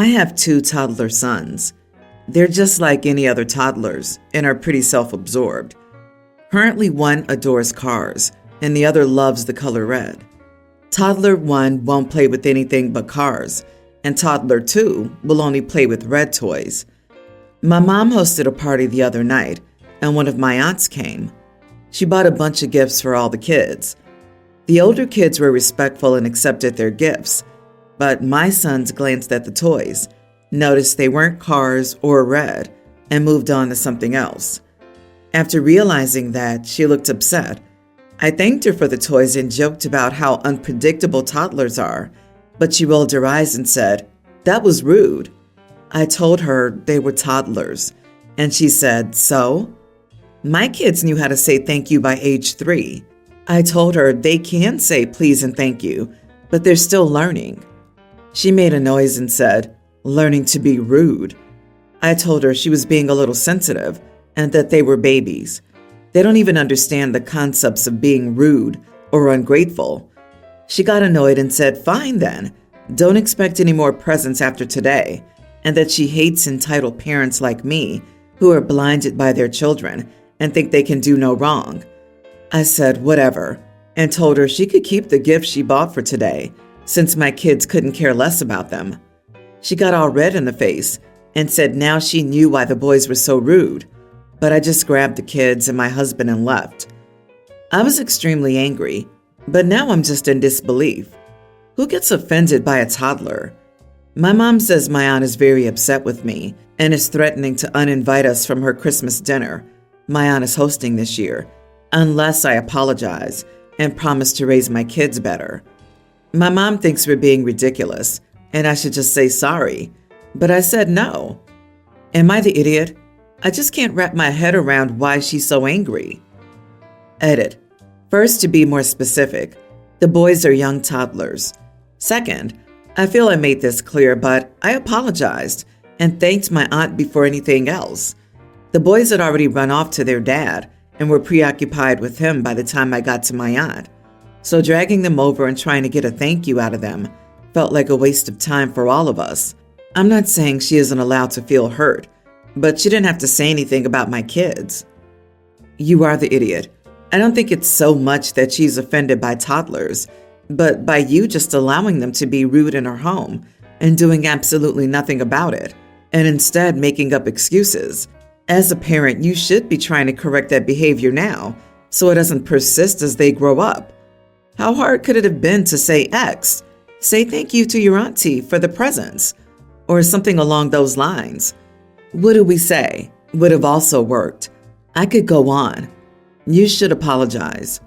I have two toddler sons. They're just like any other toddlers and are pretty self-absorbed. Currently, one adores cars and the other loves the color red. Toddler 1 won't play with anything but cars, and toddler 2 will only play with red toys. My mom hosted a party the other night, and one of my aunts came. She bought a bunch of gifts for all the kids. The older kids were respectful and accepted their gifts, but my sons glanced at the toys, noticed they weren't cars or red, and moved on to something else. After realizing that, she looked upset. I thanked her for the toys and joked about how unpredictable toddlers are, but she rolled her eyes and said, "That was rude." I told her they were toddlers, and she said, "So?" My kids knew how to say thank you by age 3. I told her they can say please and thank you, but they're still learning. She made a noise and said, "Learning to be rude." I told her she was being a little sensitive and that they were babies. They don't even understand the concepts of being rude or ungrateful. She got annoyed and said, "Fine then, don't expect any more presents after today," and that she hates entitled parents like me who are blinded by their children and think they can do no wrong. I said, whatever, and told her she could keep the gifts she bought for today, since my kids couldn't care less about them. She got all red in the face and said now she knew why the boys were so rude, but I just grabbed the kids and my husband and left. I was extremely angry, but now I'm just in disbelief. Who gets offended by a toddler? My mom says my aunt is very upset with me and is threatening to uninvite us from her Christmas dinner my aunt is hosting this year, unless I apologize and promise to raise my kids better. My mom thinks we're being ridiculous and I should just say sorry, but I said no. Am I the idiot? I just can't wrap my head around why she's so angry. Edit. First, to be more specific, the boys are young toddlers. Second, I feel I made this clear, but I apologized and thanked my aunt before anything else. The boys had already run off to their dad and were preoccupied with him by the time I got to my aunt. So dragging them over and trying to get a thank you out of them felt like a waste of time for all of us. I'm not saying she isn't allowed to feel hurt, but she didn't have to say anything about my kids. You are the idiot. I don't think it's so much that she's offended by toddlers, but by you just allowing them to be rude in her home and doing absolutely nothing about it, and instead making up excuses. As a parent, you should be trying to correct that behavior now, so it doesn't persist as they grow up. How hard could it have been to say X? Say thank you to your auntie for the presents, or something along those lines. What do we say? Would have also worked. I could go on. You should apologize.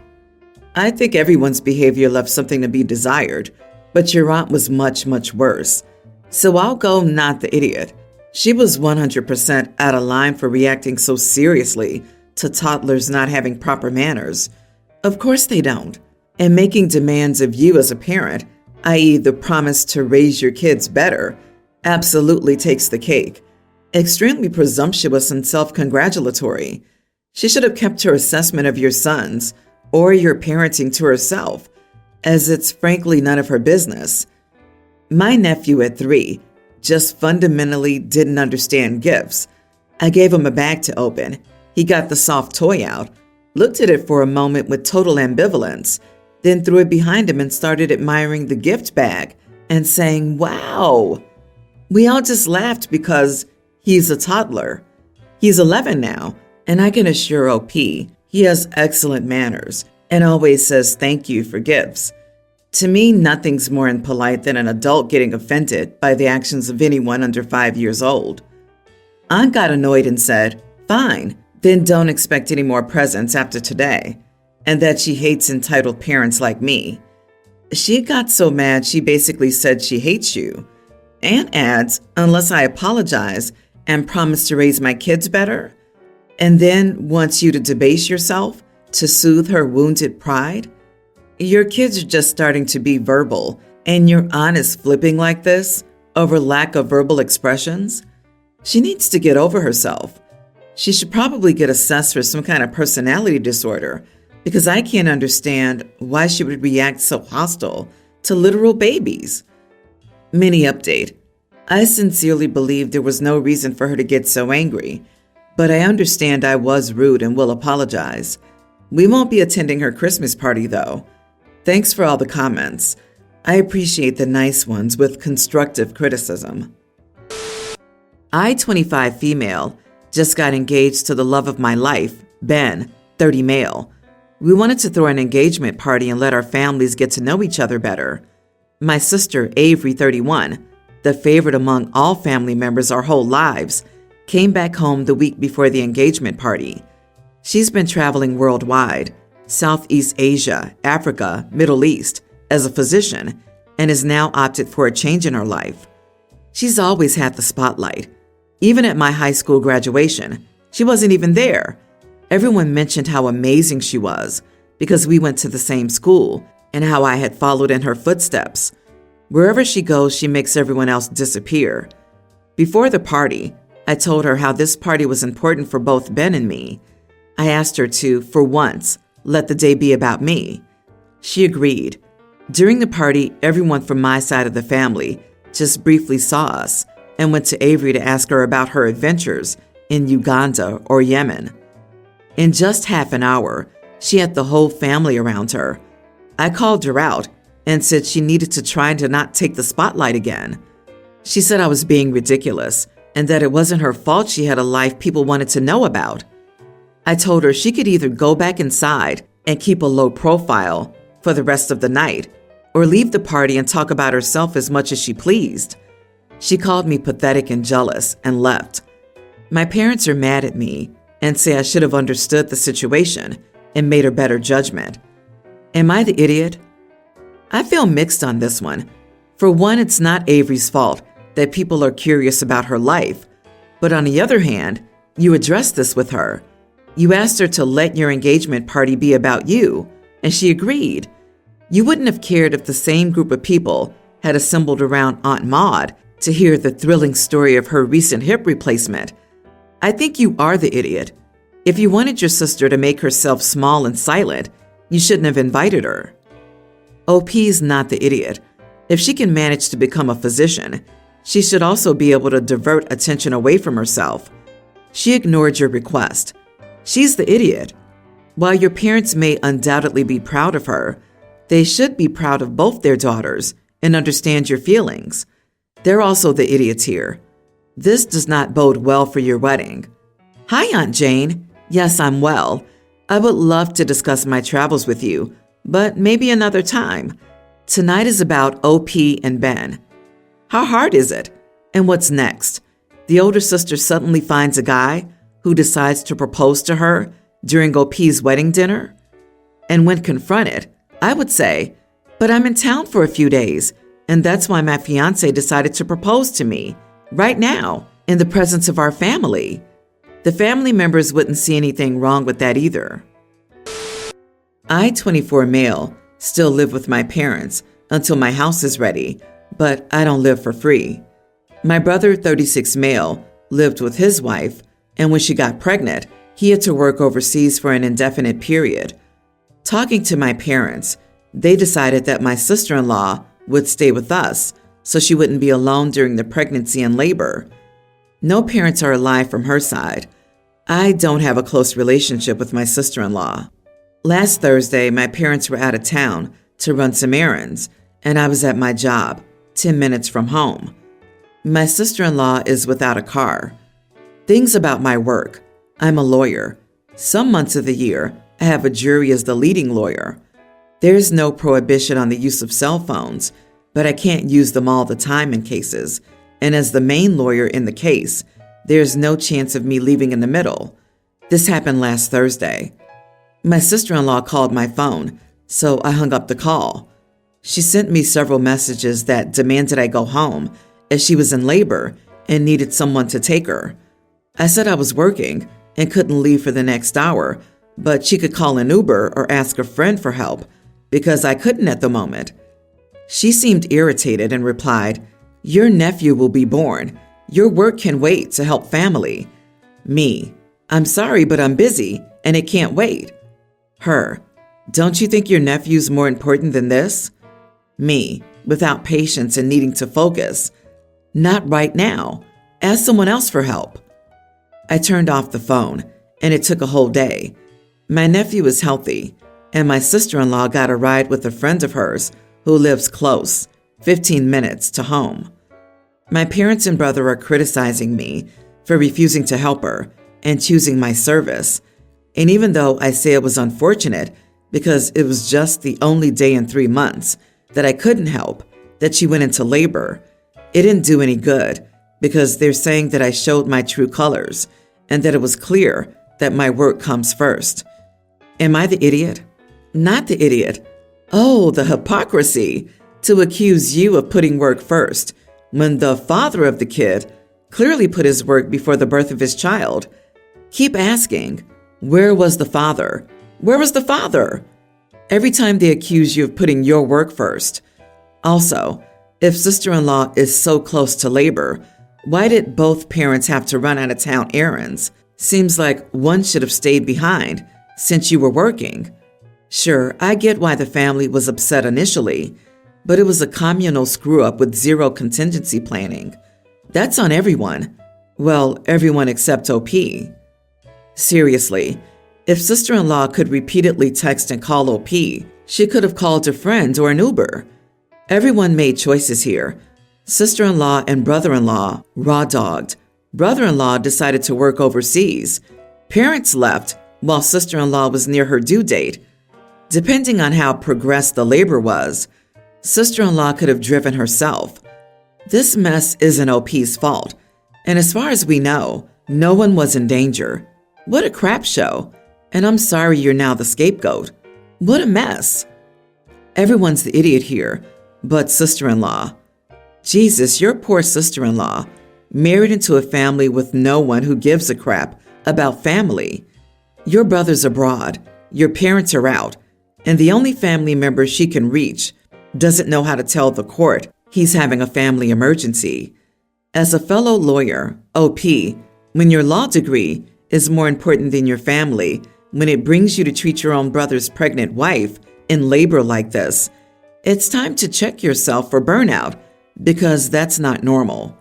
I think everyone's behavior left something to be desired, but your aunt was much, much worse. So I'll go not the idiot. She was 100% out of line for reacting so seriously to toddlers not having proper manners. Of course they don't. And making demands of you as a parent, i.e. the promise to raise your kids better, absolutely takes the cake. Extremely presumptuous and self-congratulatory. She should have kept her assessment of your sons or your parenting to herself, as it's frankly none of her business. My nephew at 3 just fundamentally didn't understand gifts. I gave him a bag to open. He got the soft toy out, looked at it for a moment with total ambivalence, then threw it behind him and started admiring the gift bag and saying, "Wow." We all just laughed because he's a toddler. He's 11 now, and I can assure OP he has excellent manners and always says thank you for gifts. To me, nothing's more impolite than an adult getting offended by the actions of anyone under 5 years old. Aunt got annoyed and said, "Fine, then don't expect any more presents after today," and that she hates entitled parents like me. She got so mad she basically said she hates you. Aunt adds, "Unless I apologize and promise to raise my kids better," and then wants you to debase yourself to soothe her wounded pride. Your kids are just starting to be verbal, and your aunt is flipping like this over lack of verbal expressions. She needs to get over herself. She should probably get assessed for some kind of personality disorder, because I can't understand why she would react so hostile to literal babies. Mini update. I sincerely believe there was no reason for her to get so angry, but I understand I was rude and will apologize. We won't be attending her Christmas party, though. Thanks for all the comments. I appreciate the nice ones with constructive criticism. I-25 female just got engaged to the love of my life, Ben, 30 male. We wanted to throw an engagement party and let our families get to know each other better. My sister, Avery, 31, the favorite among all family members our whole lives, came back home the week before the engagement party. She's been traveling worldwide, Southeast Asia, Africa, Middle East, as a physician, and has now opted for a change in her life. She's always had the spotlight. Even at my high school graduation, she wasn't even there. Everyone mentioned how amazing she was because we went to the same school and how I had followed in her footsteps. Wherever she goes, she makes everyone else disappear. Before the party, I told her how this party was important for both Ben and me. I asked her to, for once, let the day be about me. She agreed. During the party, everyone from my side of the family just briefly saw us and went to Avery to ask her about her adventures in Uganda or Yemen. In just half an hour, she had the whole family around her. I called her out and said she needed to try to not take the spotlight again. She said I was being ridiculous and that it wasn't her fault she had a life people wanted to know about. I told her she could either go back inside and keep a low profile for the rest of the night or leave the party and talk about herself as much as she pleased. She called me pathetic and jealous and left. My parents are mad at me and say I should have understood the situation and made a better judgment. Am I the idiot? I feel mixed on this one. For one, it's not Avery's fault that people are curious about her life. But on the other hand, you addressed this with her. You asked her to let your engagement party be about you, and she agreed. You wouldn't have cared if the same group of people had assembled around Aunt Maud to hear the thrilling story of her recent hip replacement. I think you are the idiot. If you wanted your sister to make herself small and silent, you shouldn't have invited her. OP's not the idiot. If she can manage to become a physician, she should also be able to divert attention away from herself. She ignored your request. She's the idiot. While your parents may undoubtedly be proud of her, they should be proud of both their daughters and understand your feelings. They're also the idiots here. This does not bode well for your wedding. Hi, Aunt Jane. Yes, I'm well. I would love to discuss my travels with you, but maybe another time. Tonight is about OP and Ben. How hard is it? And what's next? The older sister suddenly finds a guy who decides to propose to her during OP's wedding dinner? And when confronted, I would say, but I'm in town for a few days, and that's why my fiancé decided to propose to me, right now, in the presence of our family. The family members wouldn't see anything wrong with that either. I, 24 male, still live with my parents until my house is ready, but I don't live for free. My brother, 36 male, lived with his wife, and when she got pregnant, he had to work overseas for an indefinite period. Talking to my parents, they decided that my sister-in-law would stay with us so she wouldn't be alone during the pregnancy and labor. No parents are alive from her side. I don't have a close relationship with my sister-in-law. Last Thursday, my parents were out of town to run some errands, and I was at my job, 10 minutes from home. My sister-in-law is without a car. Things about my work. I'm a lawyer. Some months of the year, I have a jury as the leading lawyer. There's no prohibition on the use of cell phones, but I can't use them all the time in cases. And as the main lawyer in the case, there's no chance of me leaving in the middle. This happened last Thursday. My sister-in-law called my phone, so I hung up the call. She sent me several messages that demanded I go home as she was in labor and needed someone to take her. I said I was working and couldn't leave for the next hour, but she could call an Uber or ask a friend for help because I couldn't at the moment. She seemed irritated and replied, "Your nephew will be born. Your work can wait to help family." Me, "I'm sorry, but I'm busy and it can't wait." Her, "Don't you think your nephew's more important than this?" Me, without patience and needing to focus, Not right now. Ask someone else for help. I turned off the phone, and it took a whole day. My nephew is healthy, and my sister-in-law got a ride with a friend of hers who lives close, 15 minutes to home. My parents and brother are criticizing me for refusing to help her and choosing my service. And even though I say it was unfortunate because it was just the only day in 3 months that I couldn't help that she went into labor, it didn't do any good because they're saying that I showed my true colors and that it was clear that my work comes first. Am I the idiot? Not the idiot. Oh, the hypocrisy to accuse you of putting work first when the father of the kid clearly put his work before the birth of his child. Keep asking, where was the father? Where was the father? Every time they accuse you of putting your work first. Also, if sister-in-law is so close to labor, why did both parents have to run out of town errands? Seems like one should have stayed behind since you were working. Sure, I get why the family was upset initially, but it was a communal screw-up with zero contingency planning. That's on everyone. Well, everyone except OP. Seriously, if sister-in-law could repeatedly text and call OP, she could have called a friend or an Uber. Everyone made choices here. Sister-in-law and brother-in-law raw-dogged. Brother-in-law decided to work overseas. Parents left while sister-in-law was near her due date. Depending on how progressed the labor was, sister-in-law could have driven herself. This mess isn't OP's fault, and as far as we know, no one was in danger. What a crap show, and I'm sorry you're now the scapegoat. What a mess. Everyone's the idiot here, but sister-in-law. Jesus, your poor sister-in-law, married into a family with no one who gives a crap about family. Your brother's abroad, your parents are out, and the only family member she can reach doesn't know how to tell the court he's having a family emergency. As a fellow lawyer, OP, when your law degree is more important than your family, when it brings you to treat your own brother's pregnant wife in labor like this, it's time to check yourself for burnout because that's not normal.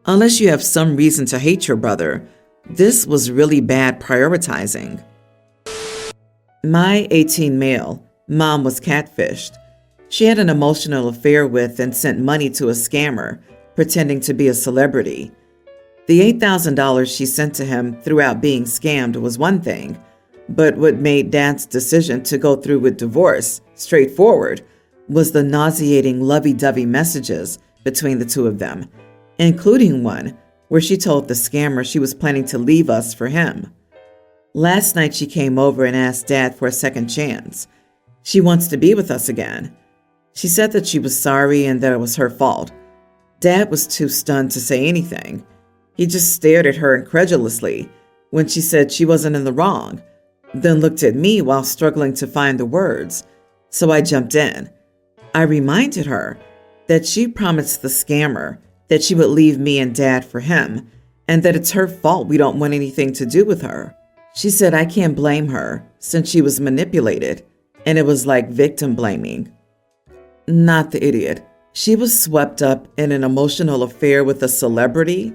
Unless you have some reason to hate your brother, this was really bad prioritizing. My 18 male mom was catfished. She had an emotional affair with and sent money to a scammer pretending to be a celebrity. The $8,000 she sent to him throughout being scammed was one thing, but what made Dad's decision to go through with divorce straightforward was the nauseating lovey-dovey messages between the two of them, including one where she told the scammer she was planning to leave us for him. Last night she came over and asked Dad for a second chance. She wants to be with us again. She said that she was sorry and that it was her fault. Dad was too stunned to say anything. He just stared at her incredulously when she said she wasn't in the wrong, then looked at me while struggling to find the words. So I jumped in. I reminded her that she promised the scammer that she would leave me and Dad for him, and that it's her fault we don't want anything to do with her. She said I can't blame her since she was manipulated, and it was like victim blaming. Not the idiot. She was swept up in an emotional affair with a celebrity,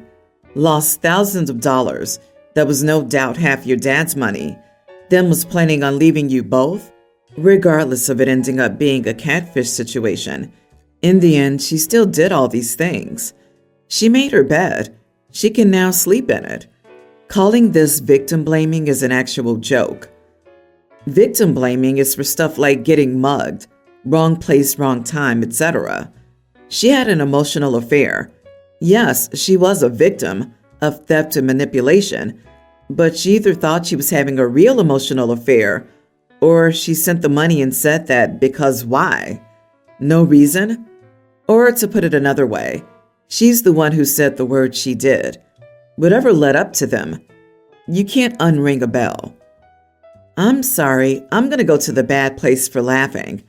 lost thousands of dollars that was no doubt half your dad's money, then was planning on leaving you both, regardless of it ending up being a catfish situation. In the end, she still did all these things. She made her bed. She can now sleep in it. Calling this victim blaming is an actual joke. Victim blaming is for stuff like getting mugged, wrong place, wrong time, etc. She had an emotional affair. Yes, she was a victim of theft and manipulation, but she either thought she was having a real emotional affair, or she sent the money and said that because why? No reason? Or to put it another way, she's the one who said the words she did. Whatever led up to them, you can't unring a bell. I'm sorry, I'm going to go to the bad place for laughing.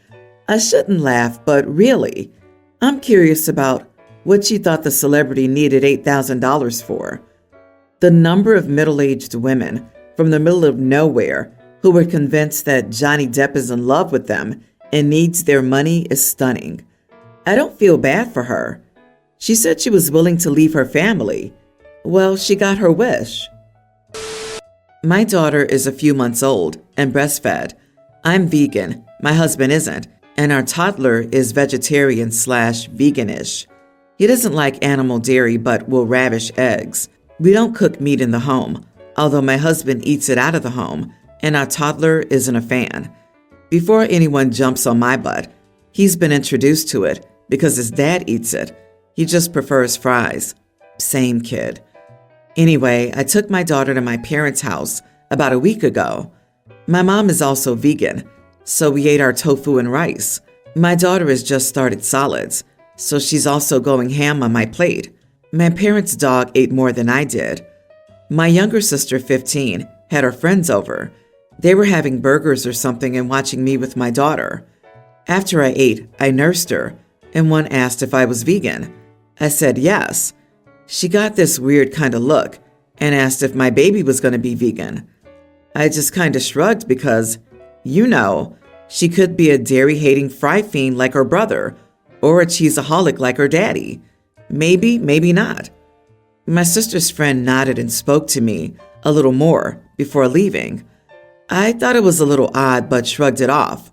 I shouldn't laugh, but really, I'm curious about what she thought the celebrity needed $8,000 for. The number of middle-aged women from the middle of nowhere who were convinced that Johnny Depp is in love with them and needs their money is stunning. I don't feel bad for her. She said she was willing to leave her family. Well, she got her wish. My daughter is a few months old and breastfed. I'm vegan, my husband isn't, and our toddler is vegetarian/veganish. He doesn't like animal dairy but will ravish eggs. We don't cook meat in the home, although my husband eats it out of the home, and our toddler isn't a fan. Before anyone jumps on my butt, he's been introduced to it because his dad eats it. He just prefers fries. Same kid. Anyway, I took my daughter to my parents' house about a week ago. My mom is also vegan, so we ate our tofu and rice. My daughter has just started solids, so she's also going ham on my plate. My parents' dog ate more than I did. My younger sister, 15, had her friends over. They were having burgers or something and watching me with my daughter. After I ate, I nursed her, and one asked if I was vegan. I said yes. She got this weird kind of look and asked if my baby was going to be vegan. I just kind of shrugged because, she could be a dairy-hating fry fiend like her brother or a cheeseaholic like her daddy. Maybe, maybe not. My sister's friend nodded and spoke to me a little more before leaving. I thought it was a little odd but shrugged it off.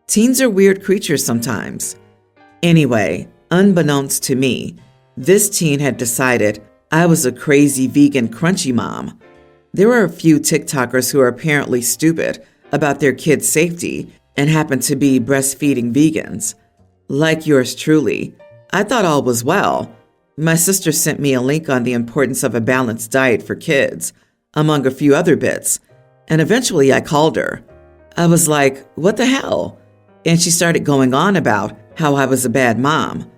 Teens are weird creatures sometimes. Anyway, unbeknownst to me, this teen had decided I was a crazy vegan crunchy mom. There are a few TikTokers who are apparently stupid about their kids' safety and happen to be breastfeeding vegans. Like yours truly, I thought all was well. My sister sent me a link on the importance of a balanced diet for kids, among a few other bits, and eventually I called her. I was like, what the hell? And she started going on about how I was a bad mom.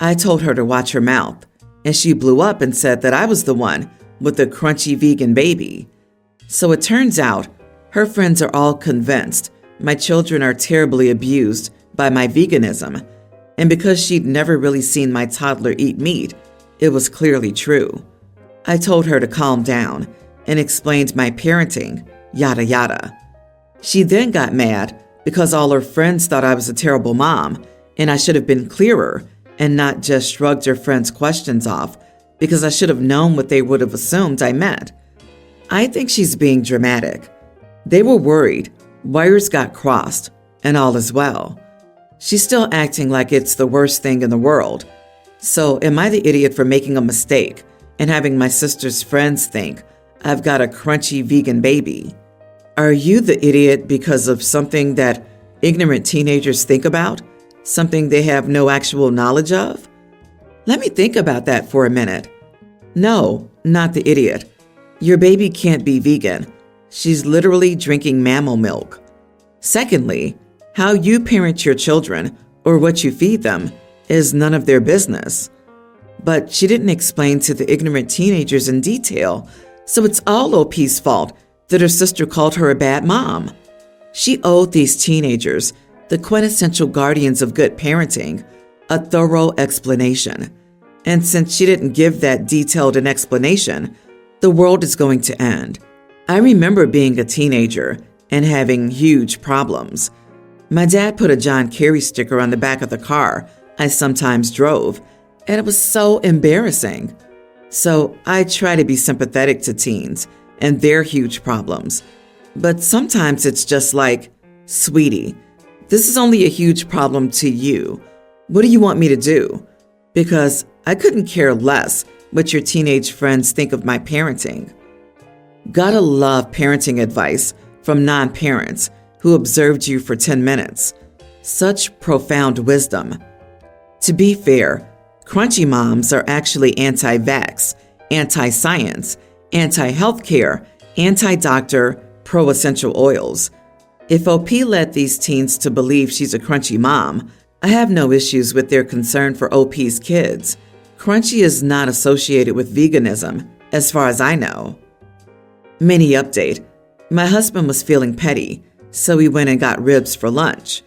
I told her to watch her mouth, and she blew up and said that I was the one with the crunchy vegan baby. So it turns out her friends are all convinced my children are terribly abused by my veganism, and because she'd never really seen my toddler eat meat, it was clearly true. I told her to calm down and explained my parenting, yada yada. She then got mad because all her friends thought I was a terrible mom and I should have been clearer and not just shrugged her friends' questions off because I should have known what they would have assumed I meant. I think she's being dramatic. They were worried, wires got crossed, and all is well. She's still acting like it's the worst thing in the world. So am I the idiot for making a mistake and having my sister's friends think I've got a crunchy vegan baby? Are you the idiot because of something that ignorant teenagers think about? Something they have no actual knowledge of? Let me think about that for a minute. No, not the idiot. Your baby can't be vegan. She's literally drinking mammal milk. Secondly, how you parent your children or what you feed them is none of their business. But she didn't explain to the ignorant teenagers in detail, so it's all OP's fault that her sister called her a bad mom. She owed these teenagers, the quintessential guardians of good parenting, a thorough explanation. And since she didn't give that detailed an explanation, the world is going to end. I remember being a teenager and having huge problems. My dad put a John Kerry sticker on the back of the car I sometimes drove, and it was so embarrassing. So I try to be sympathetic to teens and their huge problems. But sometimes it's just like, sweetie, this is only a huge problem to you. What do you want me to do? Because I couldn't care less what your teenage friends think of my parenting. Gotta love parenting advice from non-parents who observed you for 10 minutes. Such profound wisdom. To be fair, crunchy moms are actually anti-vax, anti-science, anti-healthcare, anti-doctor, pro-essential oils. If OP led these teens to believe she's a crunchy mom, I have no issues with their concern for OP's kids. Crunchy is not associated with veganism, as far as I know. Mini update. My husband was feeling petty, so he went and got ribs for lunch.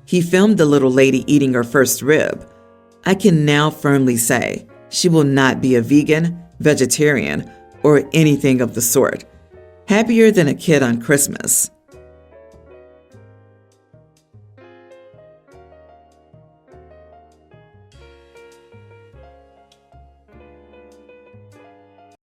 He filmed the little lady eating her first rib. I can now firmly say she will not be a vegan, vegetarian, or anything of the sort. Happier than a kid on Christmas.